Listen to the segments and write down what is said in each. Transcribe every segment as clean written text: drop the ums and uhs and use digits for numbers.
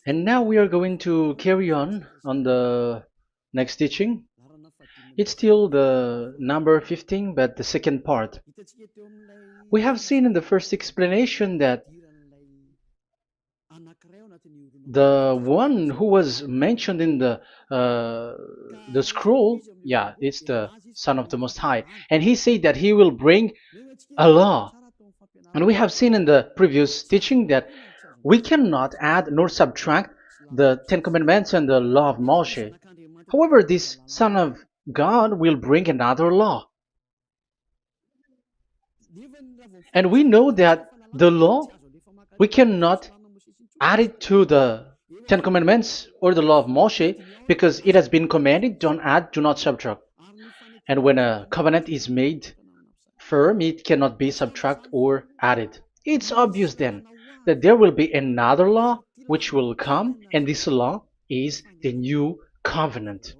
And now we are going to carry on the next teaching. It's still the number 15, but the second part. We have seen in the first explanation that the one who was mentioned in the scroll, yeah, it's the Son of the Most High, and he said that he will bring a law. And we have seen in the previous teaching that we cannot add nor subtract the Ten Commandments and the law of Moshe. However, this Son of God will bring another law. And we know that the law, we cannot add it to the Ten Commandments or the law of Moshe because it has been commanded, don't add, do not subtract. And when a covenant is made firm, it cannot be subtracted or added. It's obvious then that there will be another law which will come, and this law is the new covenant.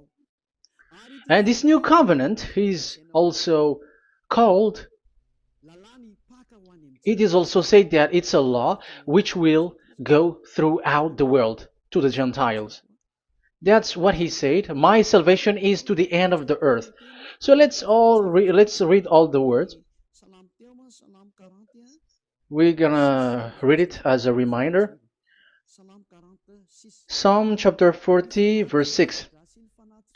And this new covenant is also called, it is also said that it's a law which will go throughout the world to the Gentiles. That's what he said. My salvation is to the end of the earth. So let's read all the words. We're gonna read it as a reminder. Psalm chapter 40, verse 6.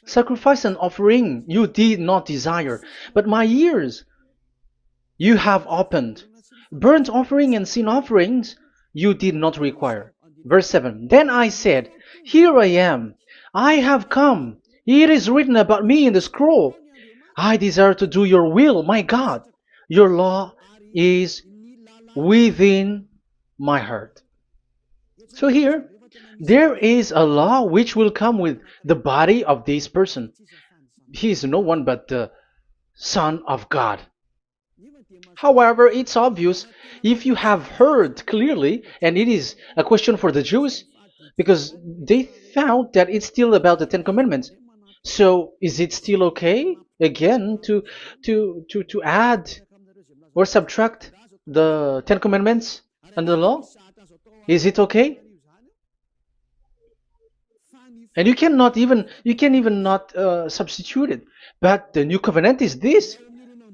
Sacrifice and offering you did not desire, but my ears you have opened. Burnt offering and sin offerings you did not require. Verse 7. Then I said, here I am. I have come. It is written about me in the scroll. I desire to do your will, my God. Your law is within my heart. So here, there is a law which will come with the body of this person. He is no one but the Son of God. However, it's obvious if you have heard clearly, and it is a question for the Jews, because they found that it's still about the Ten Commandments. So is it still okay again to add or subtract the Ten Commandments and the law? Is it okay? And you can even not substitute it. But the new covenant is this.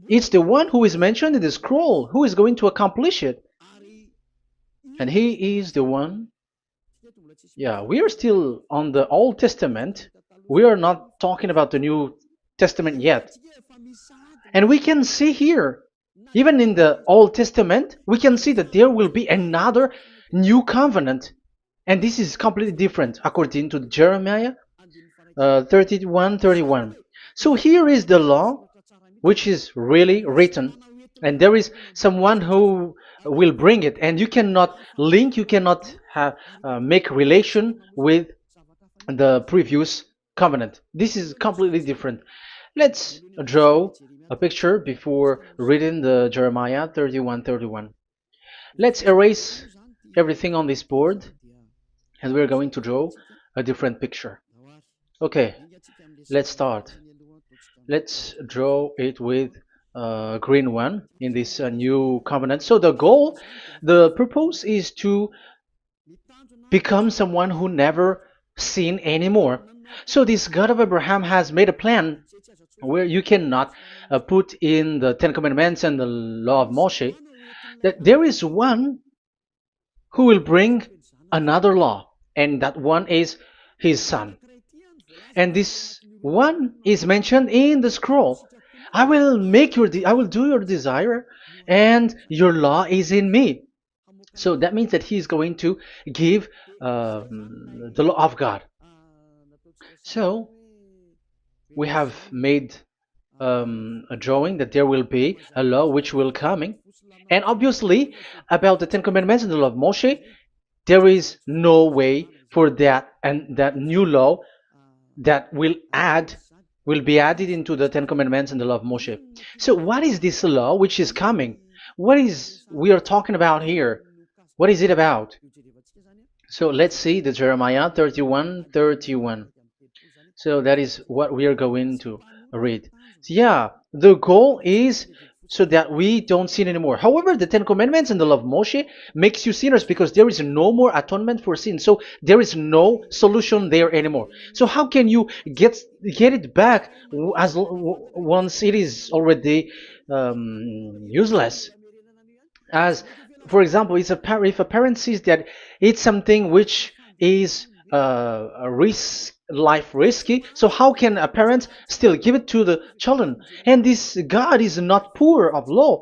It's the one who is mentioned in the scroll who is going to accomplish it. And he is the one. Yeah, we are still on the Old Testament. We are not talking about the New Testament yet. And we can see here, even in the Old Testament, we can see that there will be another new covenant. And this is completely different according to Jeremiah 31:31. So here is the law which is really written, and there is someone who will bring it, and you cannot link, you cannot make relation with the previous covenant. This is completely different. Let's draw a picture before reading the Jeremiah 31:31. Let's erase everything on this board, and we're going to draw a different picture. Okay, let's start. Let's draw it with a green one in this new covenant. So the purpose is to become someone who never sin anymore. So this God of Abraham has made a plan where you cannot put in the Ten Commandments and the law of Moshe, that there is one who will bring another law, and that one is his son. And this one is mentioned in the scroll. I will do your desire, and your law is in me. So that means that he is going to give the law of God. So we have made a drawing that there will be a law which will coming, and obviously about the Ten Commandments and the law of Moshe, there is no way for that and that new law that will be added into the Ten Commandments and the law of Moshe. So what is this law which is coming? What is we are talking about here? What is it about? So let's see the Jeremiah 31:31. So that is what we are going to read. So yeah, the goal is so that we don't sin anymore. However, the Ten Commandments and the law of Moshe makes you sinners because there is no more atonement for sin. So there is no solution there anymore. So how can you get it back once it is already useless? As for example, if a parent sees that it's something which is a life risky, so how can a parent still give it to the children? And this God is not poor of law,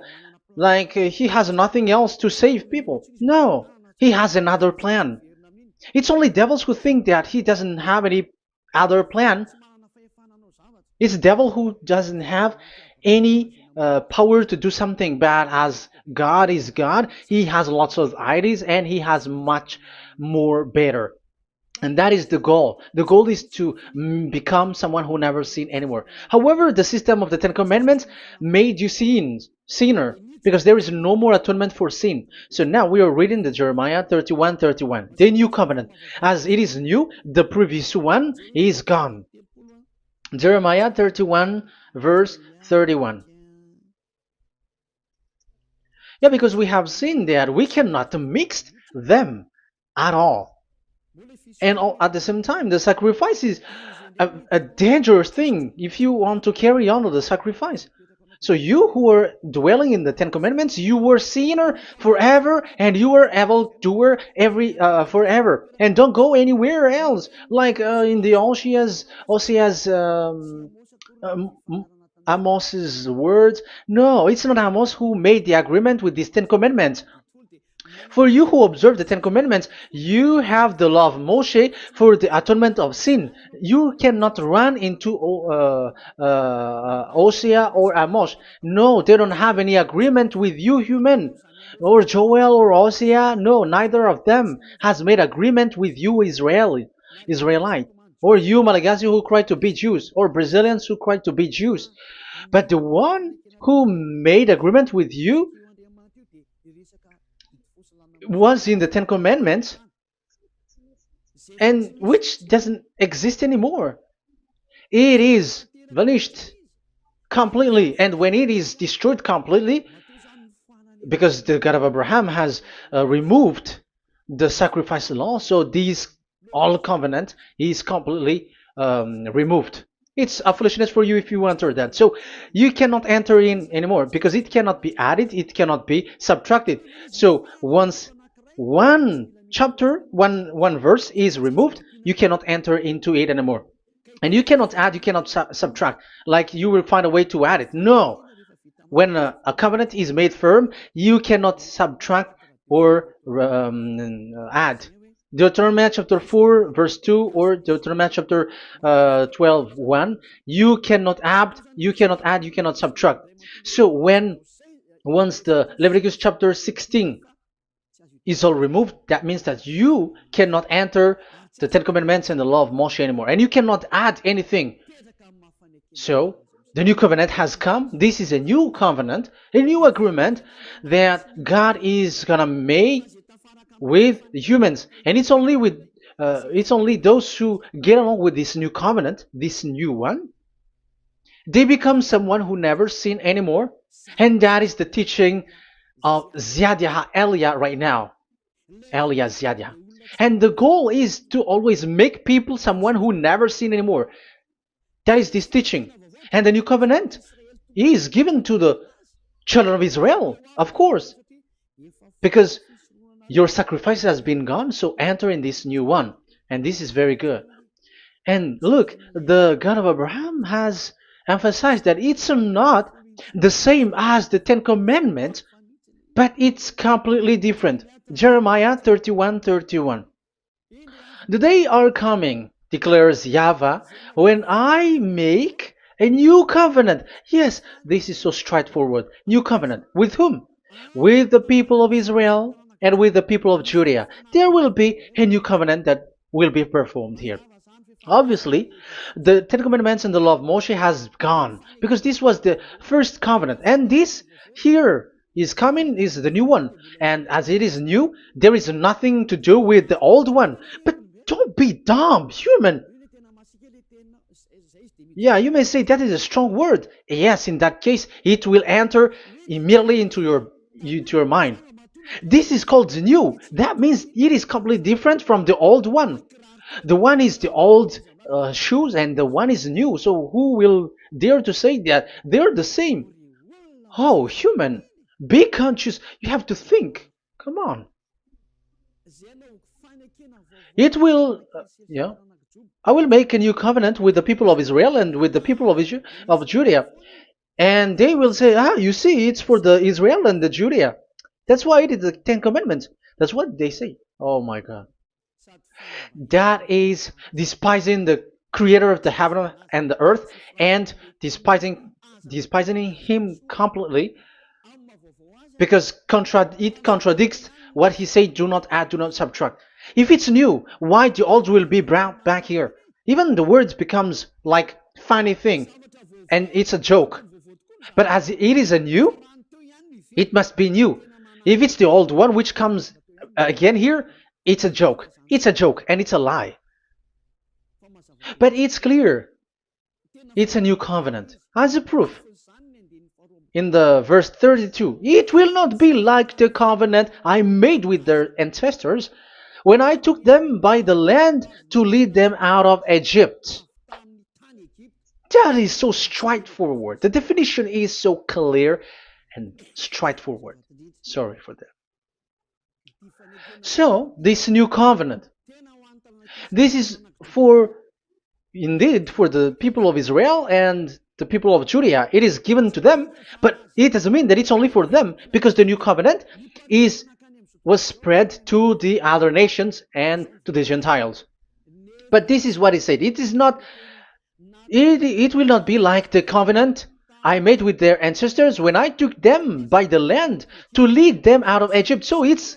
like he has nothing else to save people. No, he has another plan. It's only devils who think that he doesn't have any other plan. It's the devil who doesn't have any power to do something bad. As God is God, he has lots of ideas and he has much more better. And that is the goal. The goal is to become someone who never sin anymore. However, the system of the Ten Commandments made you sinner, because there is no more atonement for sin. So now we are reading the Jeremiah 31:31, the new covenant. As it is new, the previous one is gone. Jeremiah 31 verse 31. Yeah, because we have seen that we cannot mix them at all. And at the same time, the sacrifice is a dangerous thing if you want to carry on with the sacrifice. So you who are dwelling in the Ten Commandments, you were sinner forever, and you were evil doer forever, and don't go anywhere else. Like in the Osea's Amos's words. No, it's not Amos who made the agreement with these Ten Commandments. For you who observe the Ten Commandments, you have the law of Moshe for the atonement of sin. You cannot run into Hosea or Amos. No, they don't have any agreement with you, human. Or Joel or Hosea. No, neither of them has made agreement with you, Israelite. Or you, Malagasy, who cry to be Jews. Or Brazilians who cry to be Jews. But the one who made agreement with you was in the Ten Commandments, and which doesn't exist anymore. It is vanished completely, and when it is destroyed completely, because the God of Abraham has removed the sacrifice law, so this all covenant is completely removed. It's a foolishness for you if you enter that. So you cannot enter in anymore because it cannot be added, it cannot be subtracted. So once one chapter, one verse is removed, you cannot enter into it anymore. And you cannot add, you cannot subtract. Like you will find a way to add it. No. When a covenant is made firm, you cannot subtract or add. Deuteronomy chapter 4 verse 2 or Deuteronomy chapter 12:1, you cannot add, you cannot subtract. So once the Leviticus chapter 16 is all removed, that means that you cannot enter the Ten Commandments and the law of Moshe anymore, and you cannot add anything. So the new covenant has come. This is a new covenant, a new agreement that God is gonna make with humans, and it's only those who get along with this new covenant, this new one, they become someone who never sin anymore. And that is the teaching of Ziadia Elia right now, Elia Ziadia. And the goal is to always make people someone who never sin anymore. That is this teaching. And the new covenant is given to the children of Israel, of course, because your sacrifice has been gone, so enter in this new one. And this is very good. And look, the God of Abraham has emphasized that it's not the same as the Ten Commandments, but it's completely different. Jeremiah 31:31. The day are coming, declares YAHVAH, when I make a new covenant. Yes, this is so straightforward. New covenant. With whom? With the people of Israel and with the people of Judea. There will be a new covenant that will be performed here. Obviously, the Ten Commandments and the law of Moshe has gone because this was the first covenant, and this here is coming is the new one. And as it is new, there is nothing to do with the old one. But don't be dumb, human. Yeah, you may say that is a strong word. Yes, in that case, it will enter immediately into your mind. This is called the new. That means it is completely different from the old one. The one is the old shoes and the one is new. So who will dare to say that they're the same? Oh, human, be conscious. You have to think. Come on. It will, yeah. I will make a new covenant with the people of Israel and with the people of Judea. And they will say, ah, you see, it's for the Israel and the Judea. That's why it is the Ten Commandments. That's what they say. Oh my God. That is despising the creator of the heaven and the earth and despising him completely because it contradicts what he said, do not add, do not subtract. If it's new, why the old will be brought back here? Even the words becomes like funny thing and it's a joke. But as it is a new, it must be new. If it's the old one which comes again here, it's a joke. It's a joke and it's a lie. But it's clear. It's a new covenant. As a proof, in the verse 32, it will not be like the covenant I made with their ancestors when I took them by the land to lead them out of Egypt. That is so straightforward. The definition is so clear and straightforward. Sorry for that. So, this new covenant, this is indeed for the people of Israel and the people of Judea. It is given to them, but it doesn't mean that it's only for them because the new covenant was spread to the other nations and to the Gentiles. But this is what he said. It will not be like the covenant I made with their ancestors when I took them by the land to lead them out of Egypt. So it's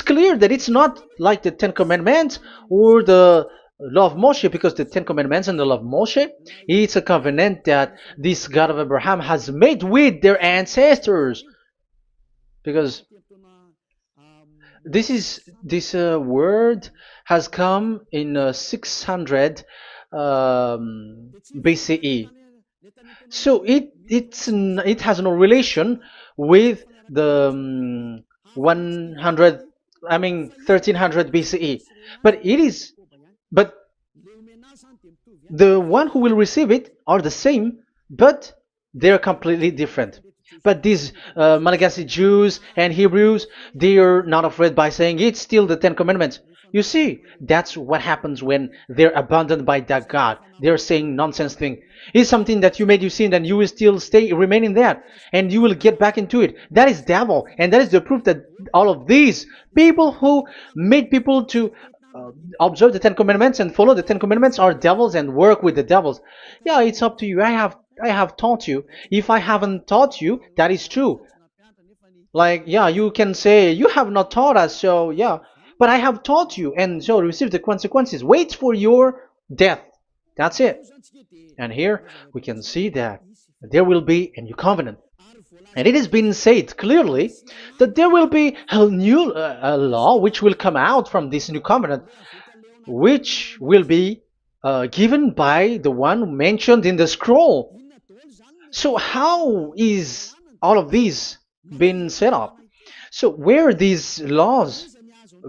clear that it's not like the Ten Commandments or the law of Moshe, because the Ten Commandments and the law of Moshe, it's a covenant that this God of Abraham has made with their ancestors. Because this word has come in 600 BCE. So it has no relation with the 1300 BCE. But the one who will receive it are the same, but they're completely different. But these Malagasy Jews and Hebrews, they are not afraid by saying it's still the Ten Commandments. You see, that's what happens when they're abandoned by that God. They're saying nonsense thing. It's something that you made you sin, and you will still remain in that, and you will get back into it. That is devil, and that is the proof that all of these people who made people to observe the Ten Commandments and follow the Ten Commandments are devils and work with the devils. Yeah, it's up to you. I have taught you. If I haven't taught you, that is true. Like, yeah, you can say you have not taught us, so yeah. But I have taught you, and so receive the consequences. Wait for your death. That's it. And here we can see that there will be a new covenant. And it has been said clearly that there will be a new law which will come out from this new covenant, which will be given by the one mentioned in the scroll. So how is all of these been set up? So where these laws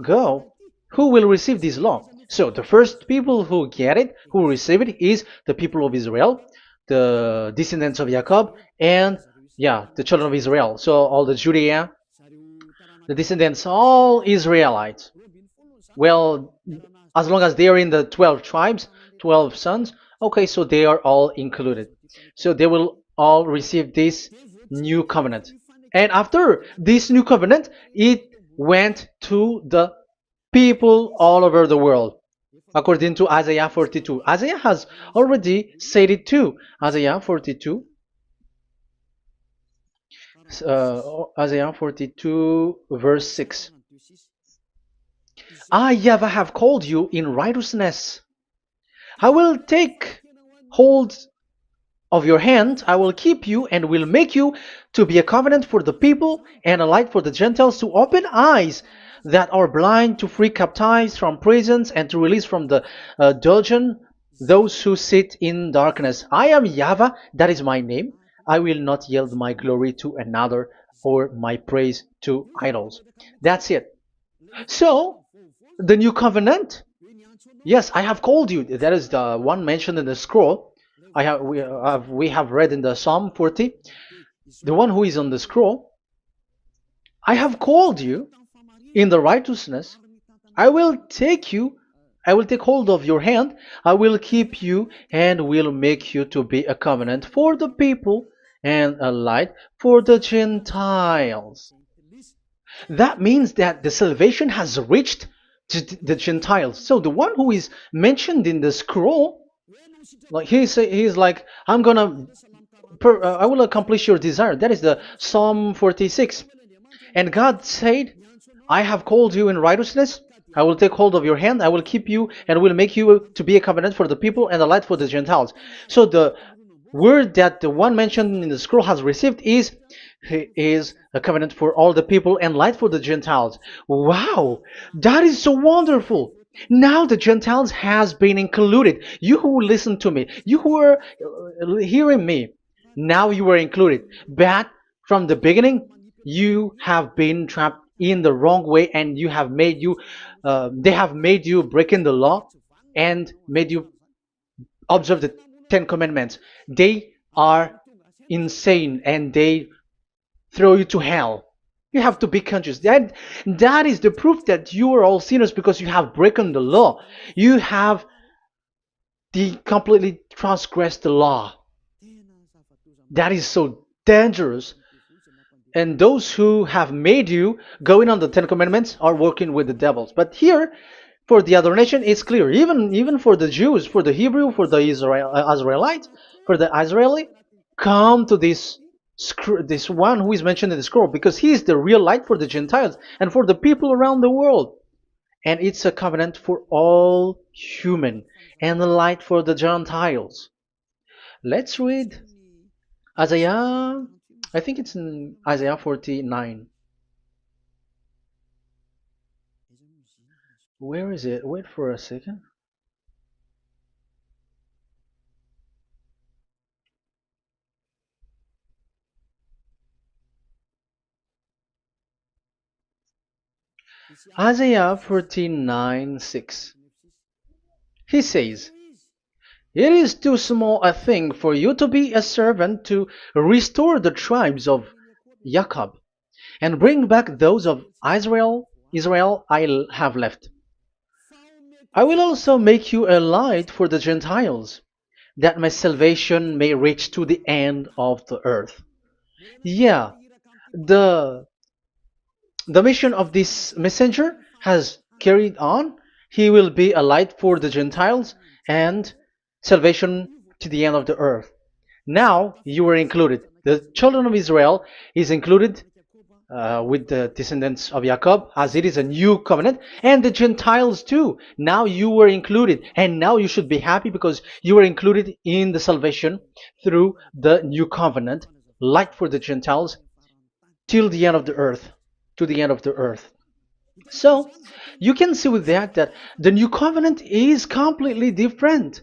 go, who will receive this law? So the first people who get it, who receive it, is the people of Israel, the descendants of Jacob, and the children of Israel. So all the Judea, the descendants, all Israelites. Well, as long as they are in the 12 tribes, 12 sons, okay, so they are all included. So they will all receive this new covenant. And after this new covenant, it went to the people all over the world, according to Isaiah 42. Isaiah has already said it too. Isaiah 42. Isaiah 42 verse 6. I, YAHVAH, have called you in righteousness. I will take hold of your hand, I will keep you and will make you to be a covenant for the people and a light for the Gentiles, to open eyes that are blind, to free captives from prisons, and to release from the dungeon those who sit in darkness. I am YAHVAH, that is my name. I will not yield my glory to another or my praise to idols. That's it. So, the new covenant. Yes, I have called you. That is the one mentioned in the scroll. We have read in the Psalm 40. The one who is on the scroll. I have called you in the righteousness. I will take you. I will take hold of your hand. I will keep you and will make you to be a covenant for the people and a light for the Gentiles. That means that the salvation has reached to the Gentiles. So the one who is mentioned in the scroll, like he's like, I will accomplish your desire. That is the Psalm 46. And God said, I have called you in righteousness. I will take hold of your hand. I will keep you and will make you to be a covenant for the people and a light for the Gentiles. So the word that the one mentioned in the scroll has received is he is a covenant for all the people and light for the Gentiles. Wow, that is so wonderful. Now the Gentiles has been included. You who listen to me, you who are hearing me, now you are included. But from the beginning, you have been trapped in the wrong way, and they have made you breaking the law and made you observe the Ten Commandments. They are insane and they throw you to hell. You have to be conscious. That is the proof that you are all sinners because you have broken the law. You have completely transgressed the law. That is so dangerous. And those who have made you going on the Ten Commandments are working with the devils. But here, for the other nation, it's clear. Even for the Jews, for the Hebrew, for the Israelite, for the Israeli, come to this one who is mentioned in the scroll, because he is the real light for the Gentiles and for the people around the world. And it's a covenant for all human and a light for the Gentiles. Let's read Isaiah. I think it's in Isaiah 49. Where is it? Wait for a second. Isaiah 49:6. He says, it is too small a thing for you to be a servant to restore the tribes of Jacob and bring back those of Israel I have left. I will also make you a light for the Gentiles, that my salvation may reach to the end of the earth. Yeah, the the mission of this messenger has carried on. He will be a light for the Gentiles and salvation to the end of the earth. Now you are included. The children of Israel is included with the descendants of Jacob, as it is a new covenant, and the Gentiles too. Now you were included, and now you should be happy because you were included in the salvation through the new covenant, light for the Gentiles, till the end of the earth, to the end of the earth. So you can see with that the new covenant is completely different.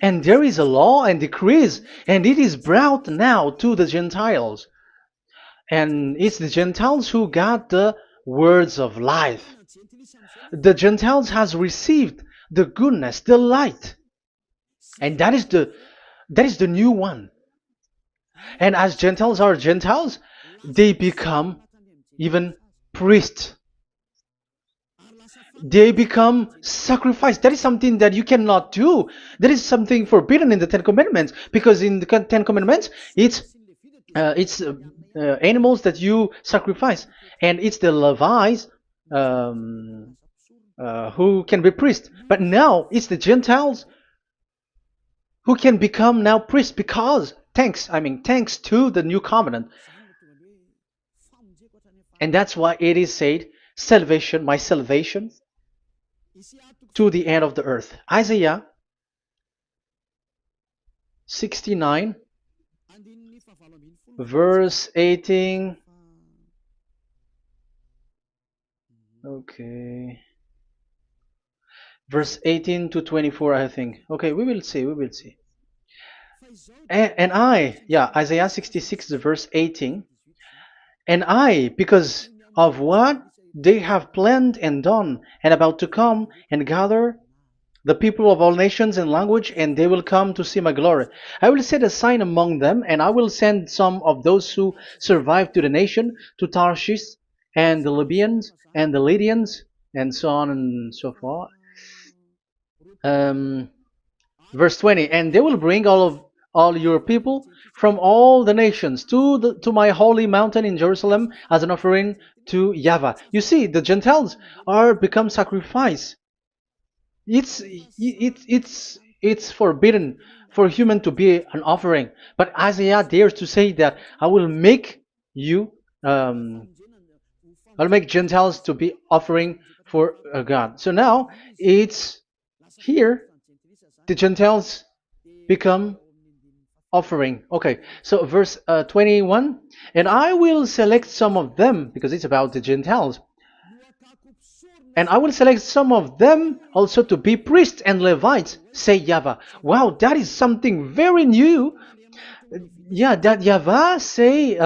And there is a law and decrees, and it is brought now to the Gentiles. And it's the Gentiles who got the words of life. The Gentiles has received the goodness, the light. And that is the new one. And as Gentiles are Gentiles, they become even priests. They become sacrificed. That is something that you cannot do. That is something forbidden in the Ten Commandments, because in the Ten Commandments it's animals that you sacrifice, and it's the Levites who can be priests. But now it's the Gentiles who can become now priests, because thanks to the new covenant. And that's why it is said, salvation, my salvation to the end of the earth. Isaiah 69 verse 18. Okay. verse 18 to 24, I think. Okay, we will see, we will see. And I, yeah, Isaiah 66, verse 18. And I, because of what they have planned and done, and about to come and gather the people of all nations and language, and they will come to see my glory. I will set a sign among them, and I will send some of those who survive to the nation, to Tarshish, and the Libyans, and the Lydians, and so on and so forth. Um, Verse 20, and they will bring all your people from all the nations to my holy mountain in Jerusalem as an offering to YAHVAH. You see, the Gentiles are become sacrifice. It's forbidden for human to be an offering, but Isaiah dares to say that you um, I'll make Gentiles to be offering for God. So now it's here the Gentiles become offering. Okay, so verse 21, and I will select some of them, because it's about the Gentiles, and I will select some of them also to be priests and Levites, say YAHVAH. Wow, that is something very new. Yeah, that YAHVAH say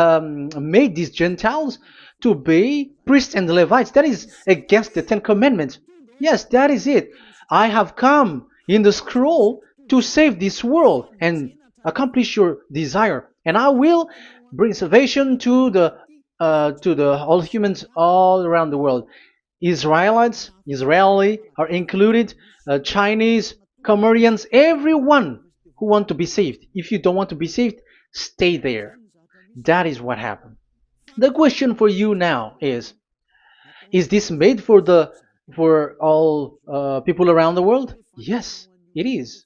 made these Gentiles to be priests and Levites. That is against the Ten Commandments. Yes, that is it. I have come in the scroll to save this world and accomplish your desire, and I will bring salvation to the all humans all around the world. Israeli are included, Chinese, Comorians, everyone who want to be saved. If you don't want to be saved, stay there. That is what happened. The question for you now is this made for all people around the world? Yes, it is.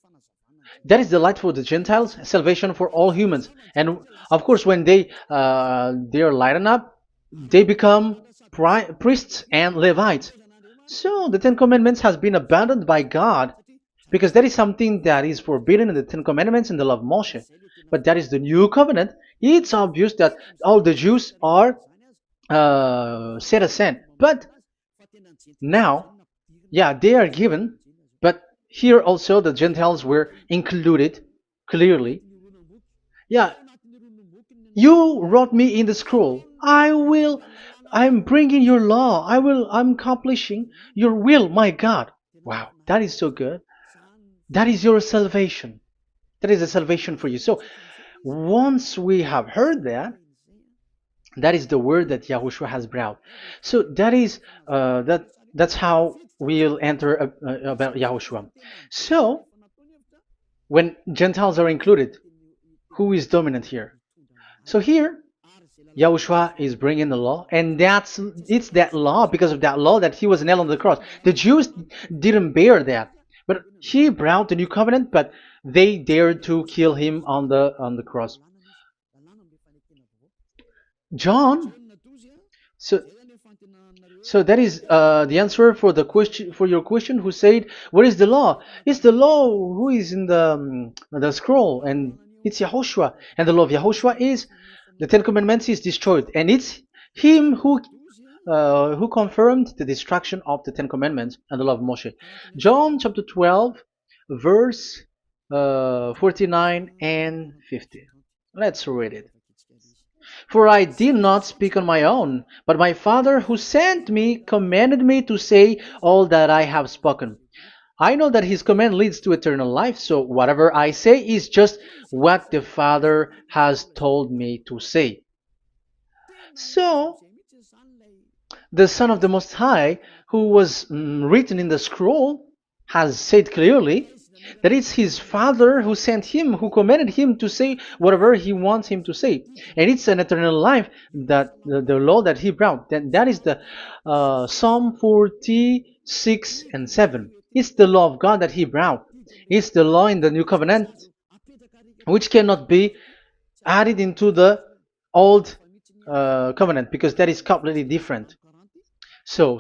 That is the light for the Gentiles, salvation for all humans. And of course, when they are lightened up, they become priests and Levites. So the Ten Commandments has been abandoned by God, because that is something that is forbidden in the Ten Commandments in the law of Moshe. But that is the new covenant. It's obvious that all the Jews are set aside. But now, yeah, they are given, but here also the Gentiles were included clearly. Yeah, you wrote me in the scroll. I'm bringing your law. I'm accomplishing your will, my God. Wow, that is so good. That is your salvation. That is a salvation for you. So once we have heard that, that is the word that Yahushua has brought. So that's how we'll enter about Yahushua. So when Gentiles are included, who is dominant here? So here, Yahushua is bringing the law, and it's that law, because of that law, that he was nailed on the cross. The Jews didn't bear that, but he brought the new covenant, but they dared to kill him on the cross. John, so so that is the answer for your question. Who said, "What is the law?" It's the law who is in the scroll, and it's Yahushua. And the law of Yahushua is the Ten Commandments is destroyed, and it's him who confirmed the destruction of the Ten Commandments and the law of Moshe. John chapter 12, verse 49 and 50. Let's read it. For I did not speak on my own, but my Father who sent me commanded me to say all that I have spoken. I know that his command leads to eternal life, so whatever I say is just what the Father has told me to say. So, the Son of the Most High, who was written in the scroll, has said clearly that it's his Father who sent him, who commanded him to say whatever he wants him to say. And it's an eternal life, that the law that he brought. That is the Psalm 46 and 7. It's the law of God that he brought. It's the law in the new covenant, which cannot be added into the old covenant, because that is completely different. So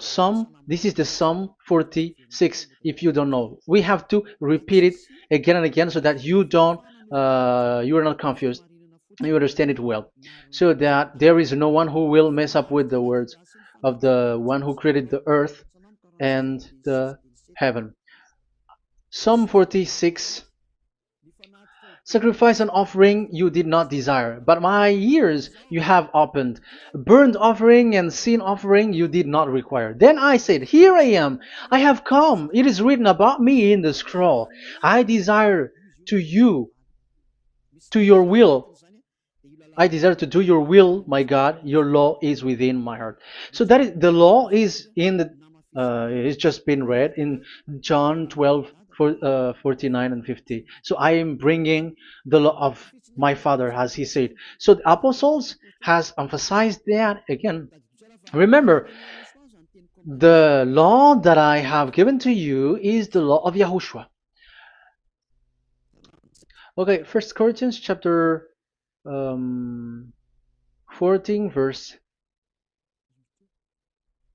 this is the Psalm 46. If you don't know, we have to repeat it again and again, so that you are not confused. You understand it well, so that there is no one who will mess up with the words of the one who created the earth and the heaven. Psalm 46. Sacrifice and offering you did not desire, but my ears you have opened. Burnt offering and sin offering you did not require. Then I said, here I am, I have come. It is written about me in the scroll. I desire to you, to your will. I desire to do your will, my God. Your law is within my heart. So that is the law is in the it's just been read in John 12, 49 and 50. So I am bringing the law of my Father, as he said. So the apostles has emphasized that again. Remember, the law that I have given to you is the law of Yahushua. Okay, First Corinthians chapter 14 verse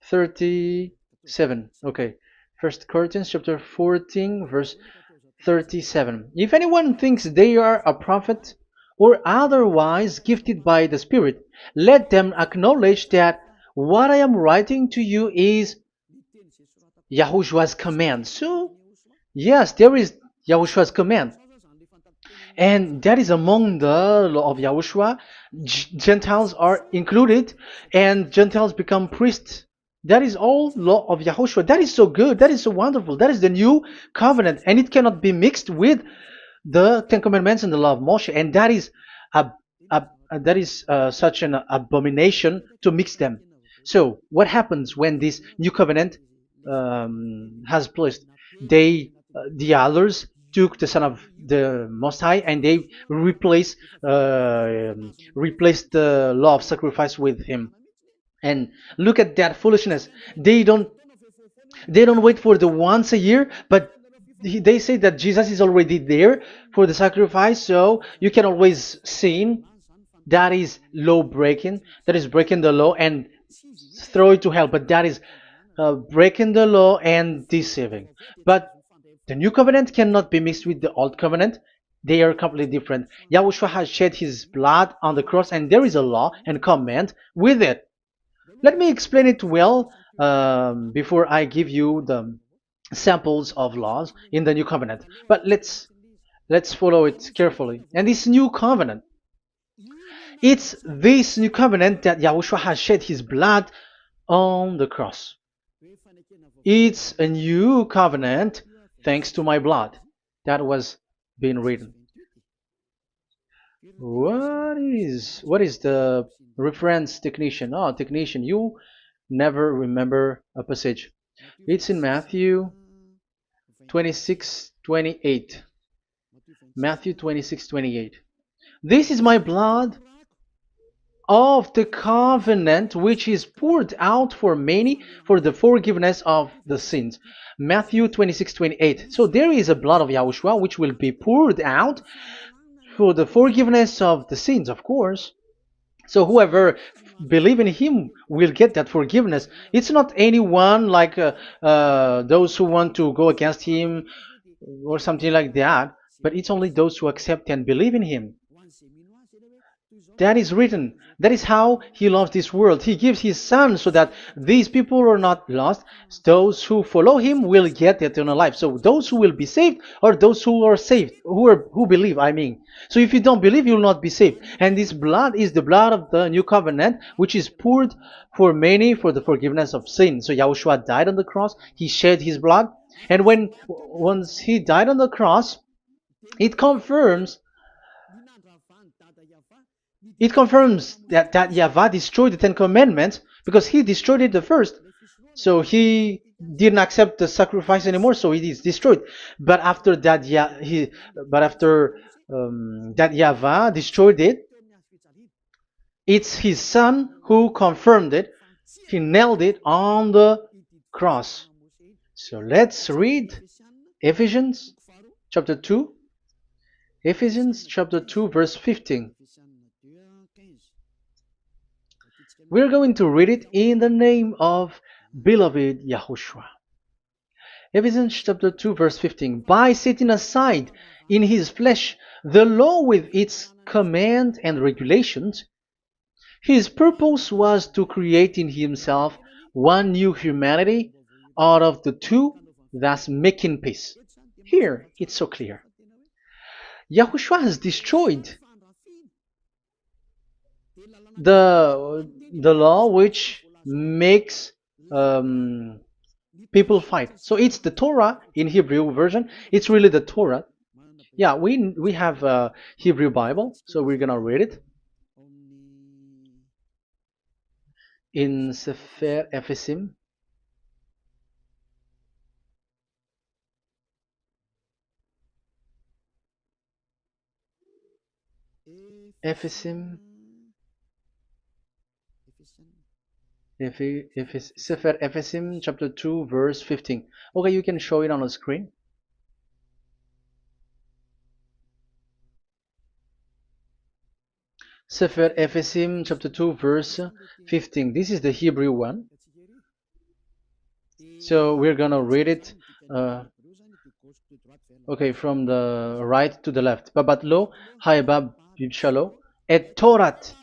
37. Okay, First Corinthians chapter 14 verse 37. If anyone thinks they are a prophet or otherwise gifted by the Spirit, let them acknowledge that what I am writing to you is Yahushua's command. So, yes, there is Yahushua's command. And that is among the law of Yahushua. Gentiles are included, and Gentiles become priests. That is all law of Yahushua. That is so good. That is so wonderful. That is the new covenant, and it cannot be mixed with the Ten Commandments and the law of Moshe. And that is such an abomination to mix them. So, what happens when this new covenant has placed? The others took the Son of the Most High and they replaced the law of sacrifice with him. And look at that foolishness. They don't wait for the once a year, but they say that Jesus is already there for the sacrifice, so you can always sin. That is law breaking. That is breaking the law and throw it to hell. But that is breaking the law and deceiving. But the new covenant cannot be mixed with the old covenant. They are completely different. Yahushua has shed his blood on the cross, and there is a law and command with it. Let me explain it well before I give you the samples of laws in the new covenant. But let's follow it carefully. And this new covenant, it's this new covenant that Yahushua has shed his blood on the cross. It's a new covenant thanks to my blood that was being written. What is the reference technician? Oh, technician, you never remember a passage. It's in Matthew 26:28. Matthew 26:28. This is my blood of the covenant which is poured out for many for the forgiveness of the sins. Matthew 26:28. So there is a blood of Yahushua which will be poured out for the forgiveness of the sins, of course. So whoever believe in him will get that forgiveness. It's not anyone like those who want to go against him or something like that, but it's only those who accept and believe in him. That is written. That is how he loves this world. He gives his son so that these people are not lost. Those who follow him will get eternal life. So those who will be saved are those who are saved, who believe, I mean. So if you don't believe, you will not be saved. And this blood is the blood of the new covenant, which is poured for many for the forgiveness of sin. So Yahushua died on the cross. He shed his blood. And once he died on the cross, it confirms that YAHVAH destroyed the Ten Commandments because he destroyed it the first. So he didn't accept the sacrifice anymore, so it is destroyed. But after that, that YAHVAH destroyed it, it's his son who confirmed it. He nailed it on the cross. So let's read Ephesians chapter 2. Ephesians chapter 2 verse 15. We're going to read it in the name of beloved Yahushua. Ephesians chapter 2 verse 15. By setting aside in his flesh the law with its command and regulations, his purpose was to create in himself one new humanity out of the two, thus making peace. Here, it's so clear. Yahushua has destroyed the law which makes people fight. So it's the Torah in Hebrew version. It's really the Torah. Yeah, we have a Hebrew Bible, so we're gonna read it in Sefer Efesim. Efesim. Sefer Efesim chapter 2 verse 15. Okay, you can show it on the screen. Sefer Efesim chapter 2 verse 15. This is the Hebrew one. So we're gonna read it okay, from the right to the left. Babat lo haibab shalo et Torat.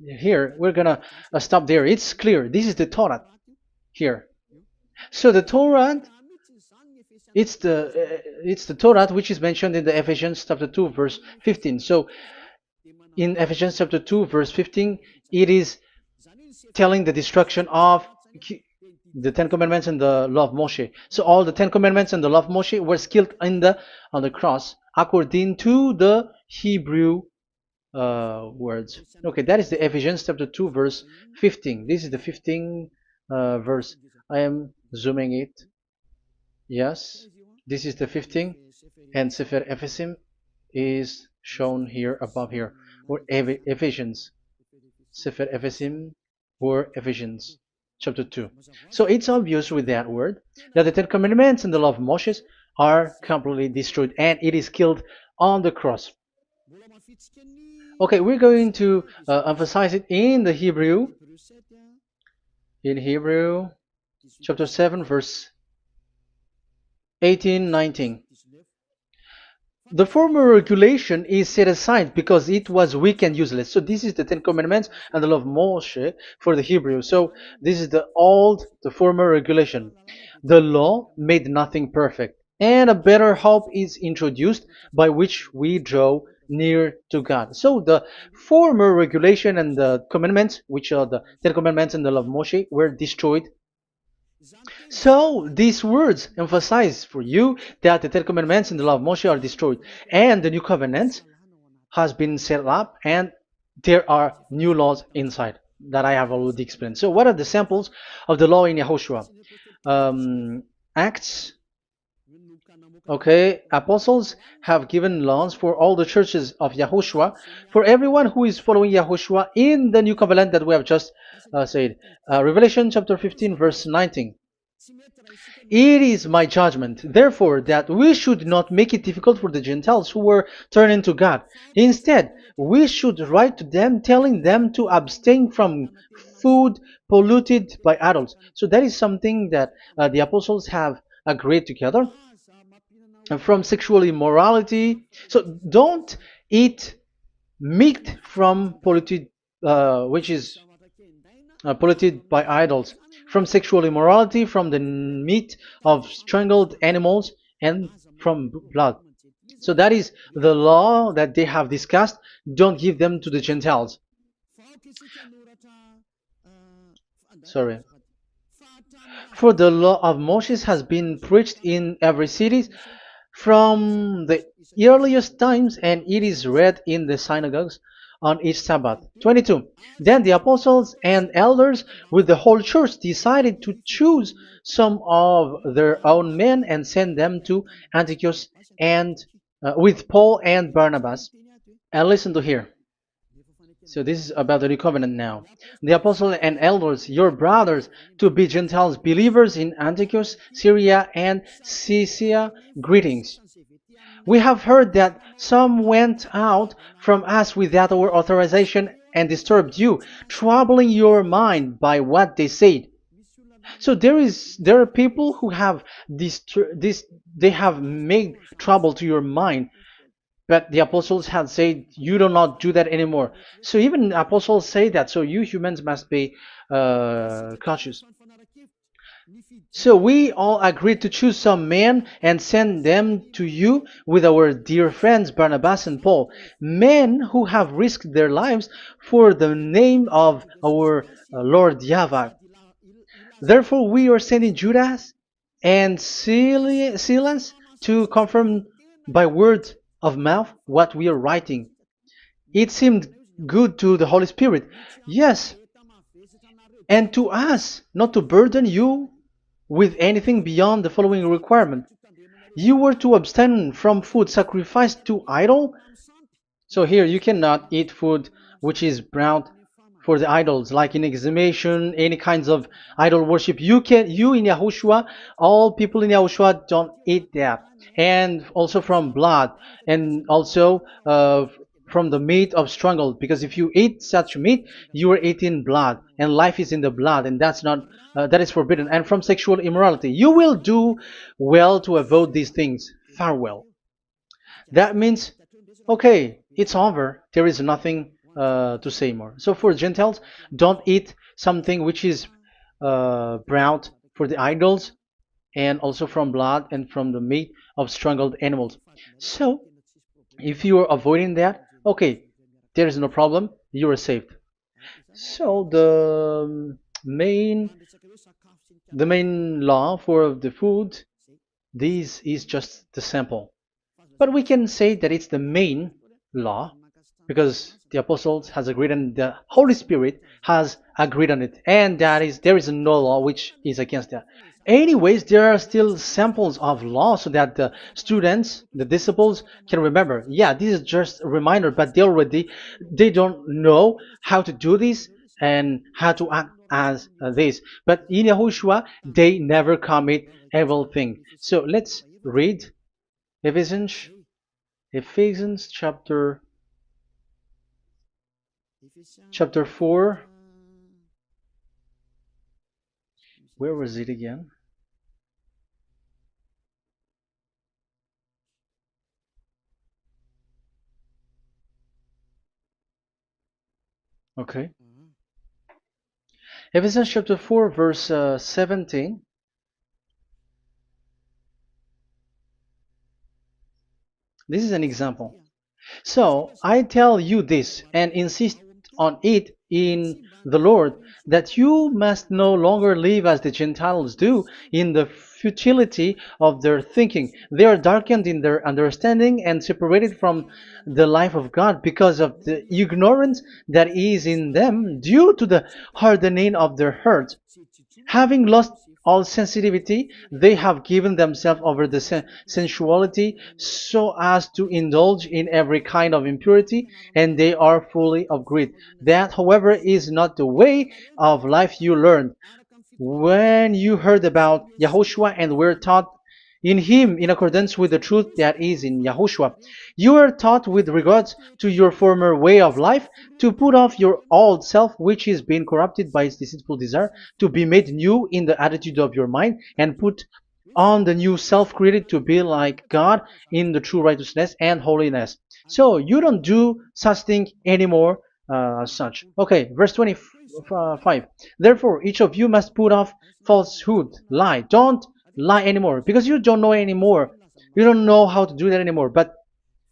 Here we're gonna stop there. It's clear. This is the Torah here. So the Torah, it's the Torah which is mentioned in the Ephesians chapter 2 verse 15. So in Ephesians chapter 2 verse 15, it is telling the destruction of the Ten Commandments and the law of Moshe. So all the Ten Commandments and the law of Moshe were killed on the cross according to the Hebrew words. Okay, that is the Ephesians chapter 2 verse 15. This is the 15 verse. I am zooming it. Yes, this is the 15, and Sefer Ephesim is shown here above here, or Ephesians. Sefer Ephesim or Ephesians chapter 2. So it's obvious with that word that the Ten Commandments and the law of Moses are completely destroyed, and it is killed on the cross. Okay, we're going to emphasize it in the Hebrew. In Hebrew chapter 7 verse 18-19. The former regulation is set aside because it was weak and useless. So this is the Ten Commandments and the law of Moshe for the Hebrew. So this is the former regulation. The law made nothing perfect, and a better hope is introduced by which we draw near to God. So the former regulation and the commandments, which are the Ten Commandments and the law of Moshe, were destroyed. So these words emphasize for you that the Ten Commandments and the law of Moshe are destroyed, and the new covenant has been set up, and there are new laws inside that I have already explained. So what are the samples of the law in Yahushua? Acts. Okay, apostles have given laws for all the churches of Yahushua, for everyone who is following Yahushua in the new covenant that we have just said. Revelation chapter 15 verse 19. It is my judgment, therefore, that we should not make it difficult for the Gentiles who were turning to God. Instead, we should write to them telling them to abstain from food polluted by idols. So that is something that the apostles have agreed together. From sexual immorality. So don't eat meat from polluted, which is polluted by idols, from sexual immorality, from the meat of strangled animals, and from blood. So that is the law that they have discussed. Don't give them to the Gentiles. Sorry. For the law of Moses has been preached in every city from the earliest times, and it is read in the synagogues on each Sabbath. 22. Then the apostles and elders with the whole church decided to choose some of their own men and send them to Antioch and with Paul and Barnabas. And listen to here. So this is about the new covenant now. The apostles and elders, your brothers, to be Gentiles believers in Antioch, Syria, and Cilicia, greetings. We have heard that some went out from us without our authorization and disturbed you, troubling your mind by what they said. So there are people who have they have made trouble to your mind, but the apostles had said you do not do that anymore. So even apostles say that. So you humans must be cautious. So we all agreed to choose some men and send them to you with our dear friends Barnabas and Paul, men who have risked their lives for the name of our Lord YAHVAH. Therefore, we are sending Judas and Silas to confirm by word of mouth what we are writing. It seemed good to the Holy Spirit, yes, and to us, not to burden you with anything beyond the following requirement. You were to abstain from food sacrificed to idol. So here you cannot eat food which is brought for the idols, like in exhumation, any kinds of idol worship. You in Yahushua, all people in Yahushua don't eat that. And also from blood, and also from the meat of strangled, because if you eat such meat, you are eating blood, and life is in the blood, and that's not that is forbidden. And from sexual immorality, you will do well to avoid these things. Farewell. That means, okay, it's over. There is nothing to say more. So for Gentiles, don't eat something which is brought for the idols, and also from blood and from the meat of strangled animals. So if you are avoiding that, okay, there is no problem. You are saved. So the main law for the food, this is just the sample. But we can say that it's the main law because the apostles has agreed and the Holy Spirit has agreed on it, and that is there is no law which is against that. Anyways, there are still samples of law so that the students, the disciples, can remember. Yeah, this is just a reminder, but they don't know how to do this and how to act as this. But in Yahushua, they never commit evil thing. So let's read Ephesians Ephesians chapter 4. Where was it again? Okay. Ephesians chapter 4 verse 17. This is an example. So I tell you this and insist on it in the Lord, that you must no longer live as the Gentiles do in the futility of their thinking. They are darkened in their understanding and separated from the life of God because of the ignorance that is in them due to the hardening of their hearts. Having lost all sensitivity, they have given themselves over to sensuality so as to indulge in every kind of impurity, and they are fully of greed. That, however, is not the way of life you learned when you heard about Yahushua and were taught in him in accordance with the truth that is in Yahushua. You are taught with regards to your former way of life to put off your old self, which is being corrupted by its deceitful desire, to be made new in the attitude of your mind, and put on the new self created to be like God in the true righteousness and holiness. So you don't do such thing anymore as such. Okay, verse 25. Therefore, each of you must put off falsehood, lie. Don't lie anymore because you don't know anymore. You don't know how to do that anymore. But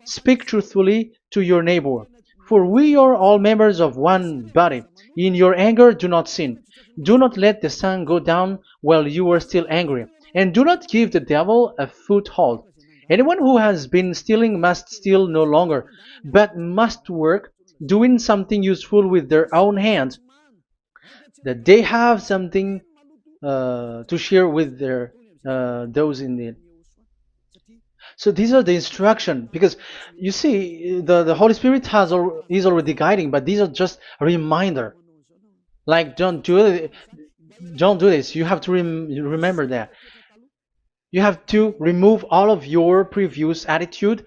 speak truthfully to your neighbor. For we are all members of one body. In your anger, do not sin. Do not let the sun go down while you are still angry. And do not give the devil a foothold. Anyone who has been stealing must steal no longer, but must work, doing something useful with their own hands, that they have something to share with their those in need. So these are the instruction, because you see the Holy Spirit is already guiding, but these are just a reminder. Like don't do this. You have to remember that. You have to remove all of your previous attitude.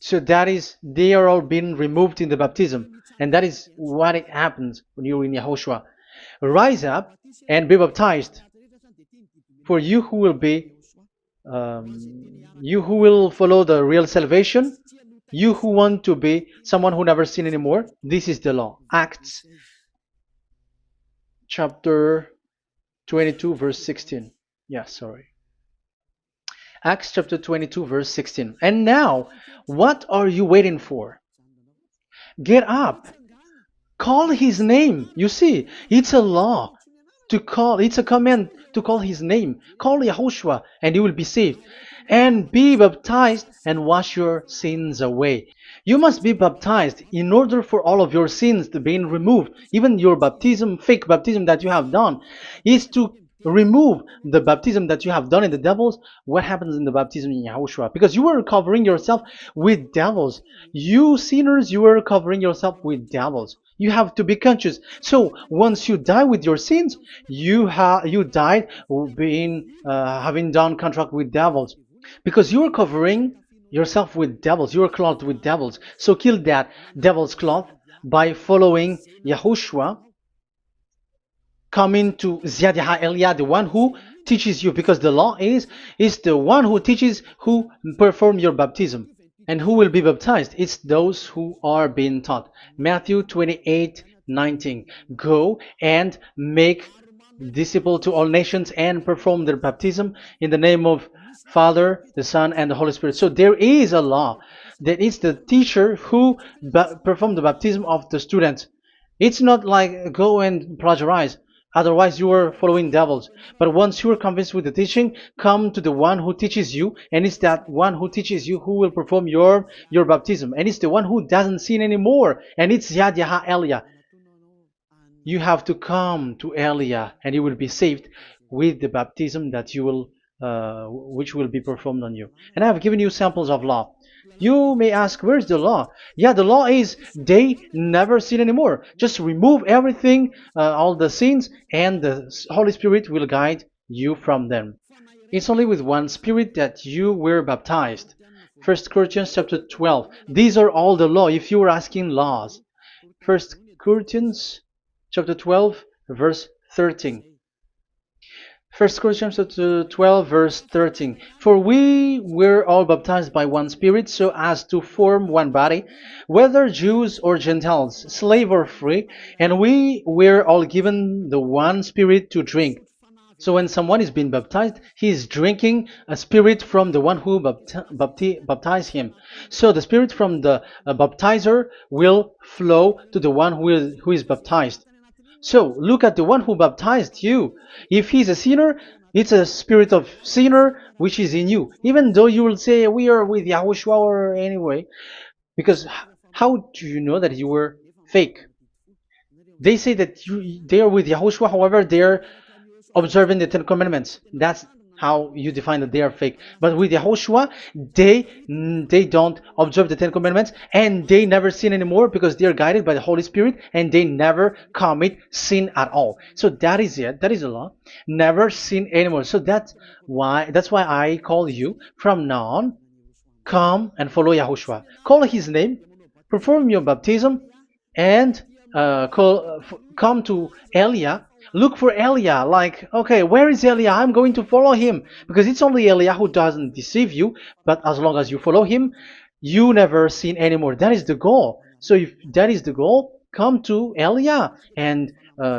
So that is, they are all being removed in the baptism, and that is what it happens when you're in Yahushua. Rise up and be baptized, for you who will follow the real salvation, you who want to be someone who never sin anymore. This is the law. Acts chapter 22 verse 16. Yeah, sorry. Acts chapter 22 verse 16. And now, what are you waiting for? Get up. Call his name. You see, it's a law to call, it's a command to call his name. Call Yahushua and you will be saved. And be baptized and wash your sins away. You must be baptized in order for all of your sins to be removed. Even your baptism, fake baptism that you have done, is to remove the baptism that you have done in the devils. What happens in the baptism in Yahushua? Because you were covering yourself with devils. You sinners, you were covering yourself with devils. You have to be conscious. So once you die with your sins, you died being having done contract with devils, because you are covering yourself with devils. You are clothed with devils. So kill that devil's cloth by following Yahushua, coming to YAH Elia, the one who teaches you, because the law is the one who teaches who perform your baptism. And who will be baptized? It's those who are being taught. Matthew 28:19. Go and make disciple to all nations and perform their baptism in the name of Father, the Son, and the Holy Spirit. So there is a law that is the teacher who perform the baptism of the students. It's not like go and plagiarize. Otherwise, you are following devils. But once you are convinced with the teaching, come to the one who teaches you, and it's that one who teaches you who will perform your baptism. And it's the one who doesn't sin anymore. And it's YAH Elia. You have to come to Elia, and you will be saved with the baptism that you will, which will be performed on you. And I have given you samples of law. You may ask, where's the law? Yeah, the law is they never sin anymore. Just remove everything, all the sins, and the Holy Spirit will guide you from them. It's only with one Spirit that you were baptized. 1 Corinthians chapter 12. These are all the law, if you were asking laws. 1 Corinthians chapter 12, verse 13. 1 Corinthians chapter 12, verse 13. For we were all baptized by one Spirit, so as to form one body, whether Jews or Gentiles, slave or free, and we were all given the one Spirit to drink. So when someone is being baptized, he is drinking a spirit from the one who baptized him. So the spirit from the baptizer will flow to the one who is baptized. So look at the one who baptized you. If he's a sinner, it's a spirit of sinner which is in you. Even though you will say we are with YAHOSHUAH or anyway, because how do you know that you were fake? They say that they are with YAHOSHUAH, however they are observing the Ten Commandments. That's how you define that they are fake. But with YAHOSHUAH, they don't observe the Ten Commandments, and they never sin anymore because they are guided by the Holy Spirit, and they never commit sin at all. So that is it. That is the law. Never sin anymore. So that's why I call you from now on. Come and follow YAHOSHUAH. Call his name, perform your baptism, and come to Elia. Look for Elia, like, okay, where is Elia? I'm going to follow him, because it's only Elia who doesn't deceive you. But as long as you follow him, you never sin anymore. That is the goal. So if that is the goal, come to Elia, and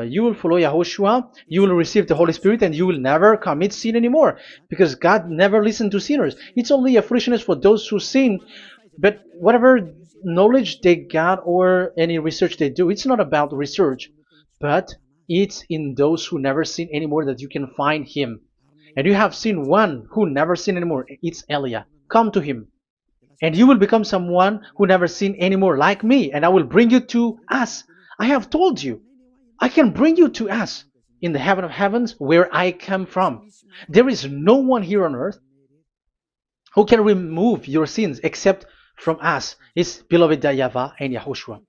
you will follow YAHOSHUAH. You will receive the Holy Spirit, and you will never commit sin anymore, because God never listened to sinners. It's only a foolishness for those who sin. But whatever knowledge they got or any research they do, it's not about research, but it's in those who never sin anymore that you can find him. And you have seen one who never sin anymore. It's Elia. Come to him, and you will become someone who never sin anymore, like me, and I will bring you to us. I have told you, I can bring you to us in the heaven of heavens, where I come from. There is no one here on earth who can remove your sins except from us. It's beloved YAHVAH and YAHOSHUAH.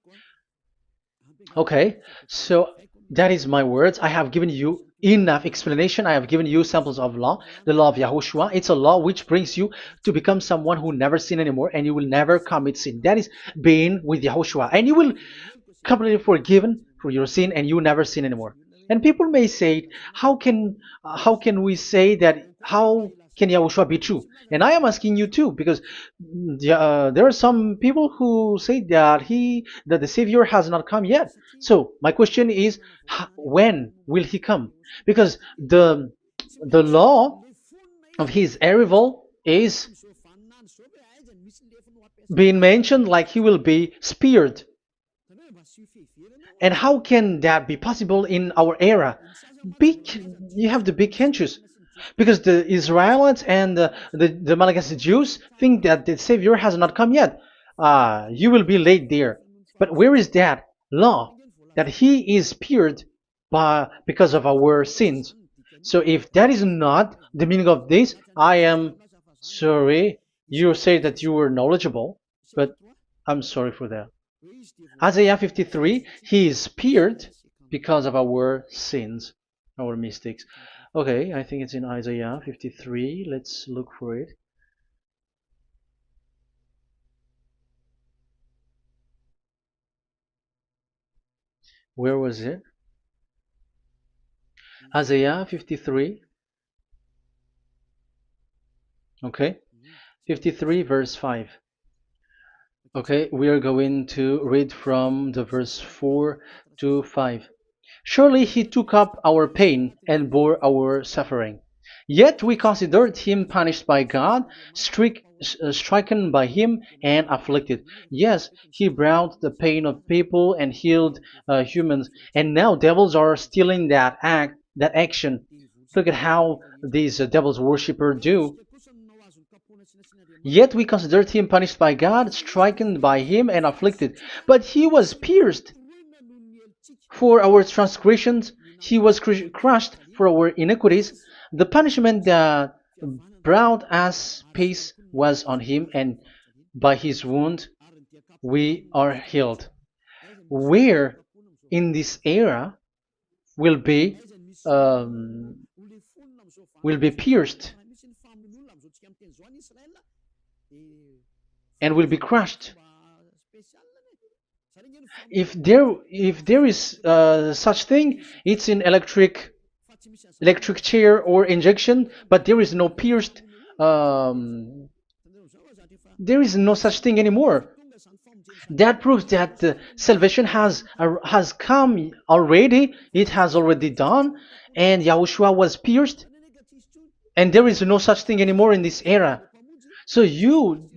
Okay, so that is my words. I have given you enough explanation. I have given you samples of law, the law of YAHOSHUAH. It's a law which brings you to become someone who never sin anymore, and you will never commit sin. That is being with YAHOSHUAH, and you will completely forgiven for your sin, and you will never sin anymore. And people may say, how can we say that? How can Yahushua be true? And I am asking you too, because there are some people who say that the Savior has not come yet. So my question is, when will he come? Because the law of his arrival is being mentioned like he will be speared. And how can that be possible in our era? You have to be conscious, because the Israelites and the Malagasy Jews think that the Savior has not come yet. You will be late there. But where is that law that he is speared because of our sins? So if that is not the meaning of this, I am sorry. You say that you were knowledgeable, but I'm sorry for that. Isaiah 53, he is speared because of our sins, our mistakes. Okay, I think it's in Isaiah 53. Let's look for it. Where was it? Isaiah 53. Okay, 53 verse 5. Okay, we are going to read from the verse 4 to 5. Surely he took up our pain and bore our suffering. Yet we considered him punished by God, stricken by him, and afflicted. Yes, he brought the pain of people and healed humans. And now devils are stealing that action. Look at how these devils worshippers do. Yet we considered him punished by God, stricken by him, and afflicted. But he was pierced for our transgressions, he was crushed for our iniquities. The punishment that brought us peace was on him, and by his wound we are healed. Where in this era will be um, will be pierced and will be crushed. If there is such thing, it's in electric chair or injection, but there is no pierced. Um, there is no such thing anymore. That proves that salvation has come already. It has already done, and Yahushua was pierced, and there is no such thing anymore in this era. So you,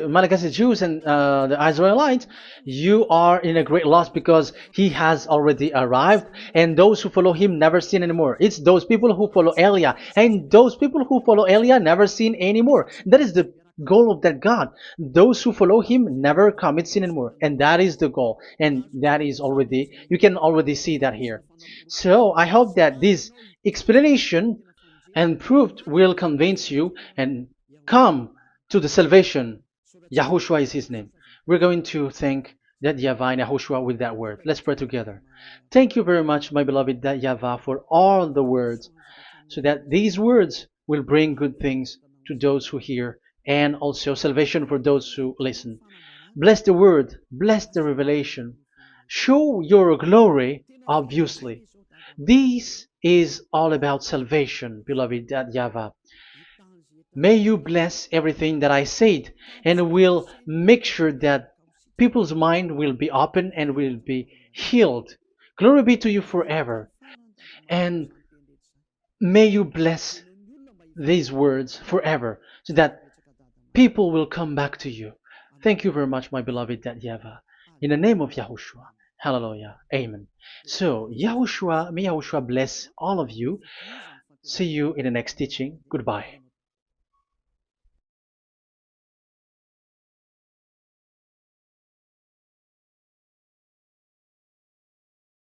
Malagasy Jews and the Israelites, you are in a great loss because he has already arrived, and those who follow him never sin anymore. It's those people who follow Elia, and those people who follow Elia never sin anymore. That is the goal of that God. Those who follow him never commit sin anymore, and that is the goal. And that is already, you can already see that here. So I hope that this explanation and proof will convince you and come to the salvation. Yahushua is his name. We're going to thank that YAHVAH and Yahushua with that word. Let's pray together. Thank you very much, my beloved that YAHVAH, for all the words, so that these words will bring good things to those who hear, and also salvation for those who listen. Bless the word, bless the revelation. Show your glory, obviously. This is all about salvation, beloved that YAHVAH. May you bless everything that I said, and will make sure that people's mind will be open and will be healed. Glory be to you forever. And may you bless these words forever, so that people will come back to you. Thank you very much, my beloved that YAHVAH. In the name of Yahushua. Hallelujah. Amen. So, Yahushua, may Yahushua bless all of you. See you in the next teaching. Goodbye.